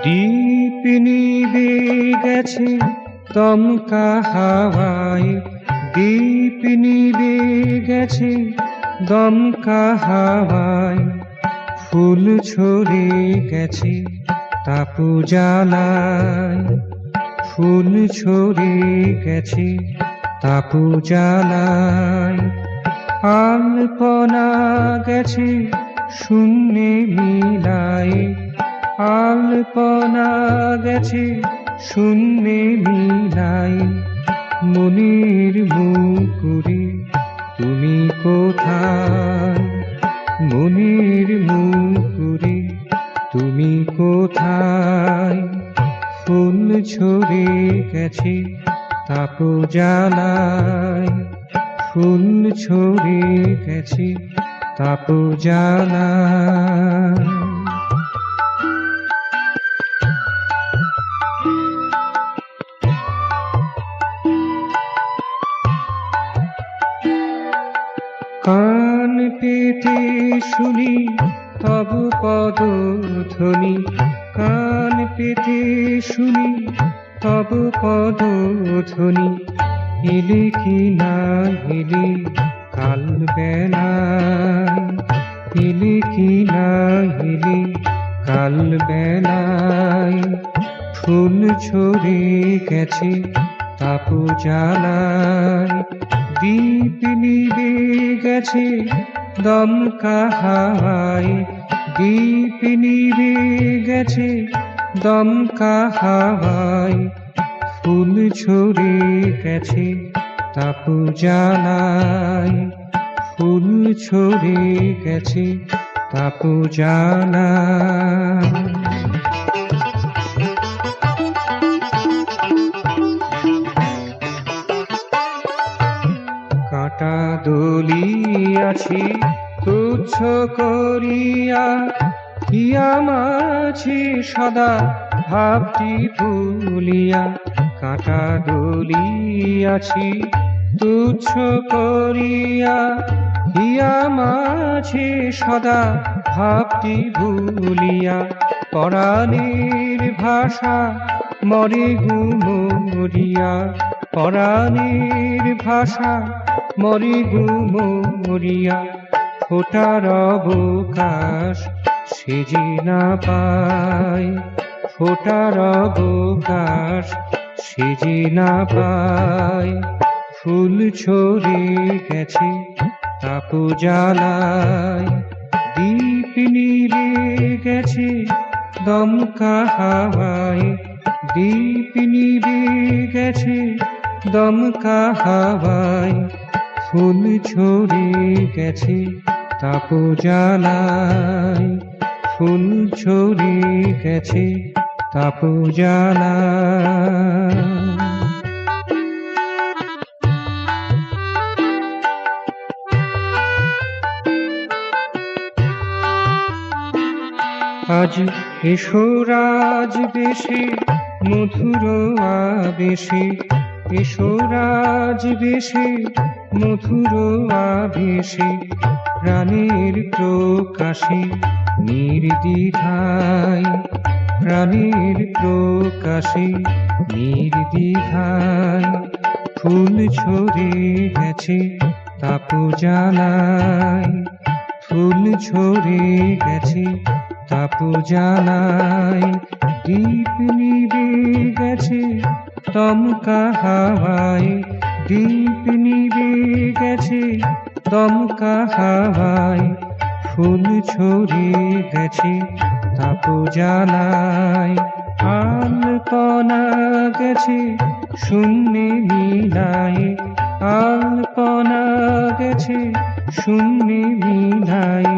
দীপ নিভে গেছে দমকা হাওয়ায়, দীপ নিভে গেছে দমকা হাওয়ায়, ফুল ঝরে গেছে তাপু জ্বালায়, ফুল ঝরে গেছে তাপু জ্বালায়। আলপনা গেছে শূন্যে মিলায়, আলপনা গেছে শূন্যে মিলায়। মনের মুকুরে তুমি কোথায়, মনের মুকুরে তুমি কোথায়? ফুল ঝরে গেছে তাপু জ্বালায়, ফুল ঝরে গেছে তাপু জ্বালায়। কান পেতে শুনি তব পদধ্বনি, কান পেতে শুনি তব পদধ্বনি। এলে কি না এলে কাল বেলায়, এলে কি না এলে কাল বেলায়। ফুল ঝরে গেছে তাপু জ্বালায়, দীপ নিভে গেছে দমকা হাওয়ায়, দীপ নিভে গেছে দমকা হাওয়ায়। ফুল ঝরে গেছে তাপু জ্বালায়, ফুল ঝরে গেছে তাপু জ্বালায়। কাঁটা দলিয়াছি তুচ্ছ করিয়া, হিয়া মাছি সদা ভাবটি ভুলিয়া। কাঁটা দলিয়াছি তুচ্ছ করিয়া, হিয়া মাছি সদা ভাবটি ভুলিয়া। পরাণের ভাষা মরে গুমরিয়া, পরাণের ভাষা মরে গুমরিয়া। ফোটার অবকাশ সেজে না পায়, ফোটার অবকাশ সেজে না পায়। ফুল ঝরে গেছে তাপু জ্বালায়, দীপ নিভে গেছে দমকা হাওয়ায়, দীপ নিভে গেছে দমকা হাওয়ায়। ফুল ঝরে গেছে তাপু জ্বালায়, ফুল ঝরে গেছে তাপু জ্বালায়। আজ এসো রাজ বেশে মধুর আবেশে, এসো রাজ বেশে মধুর আবেশে। প্রাণের প্রকাশে নির্দ্বিধায়, প্রাণের প্রকাশে নির্দ্বিধায়। ফুল ঝরে গেছে তাপু জ্বালায়, ফুল ঝরে গেছে তাপু জ্বালায়। দীপ নিভে গেছে দমকা হাওয়ায়, দীপ নিভে গেছে দমকা হাওয়ায়। ফুল ঝরে গেছে তাপু জ্বালায়। আলপনা গেছে শূন্যে মিলায়, আলপনা গেছে শূন্যে মিলায়।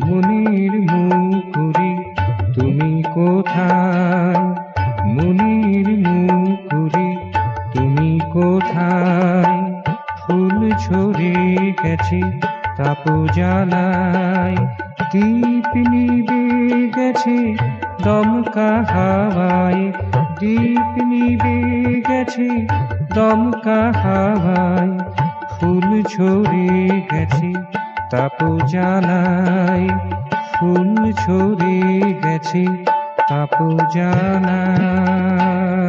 মনের মুকুরে তুমি কোথায়, মনের মুকুরে তুমি কোথায়? ফুল ঝরে গেছে তাপু জ্বালায়, দীপ নিভে গেছে দমকা হাওয়ায়, দীপ নিভে গেছে দমকা হাওয়ায়, ফুল ঝরে গেছে তাপ জ্বালায়, ফুল ঝরে গেছে তাপ জ্বালায়।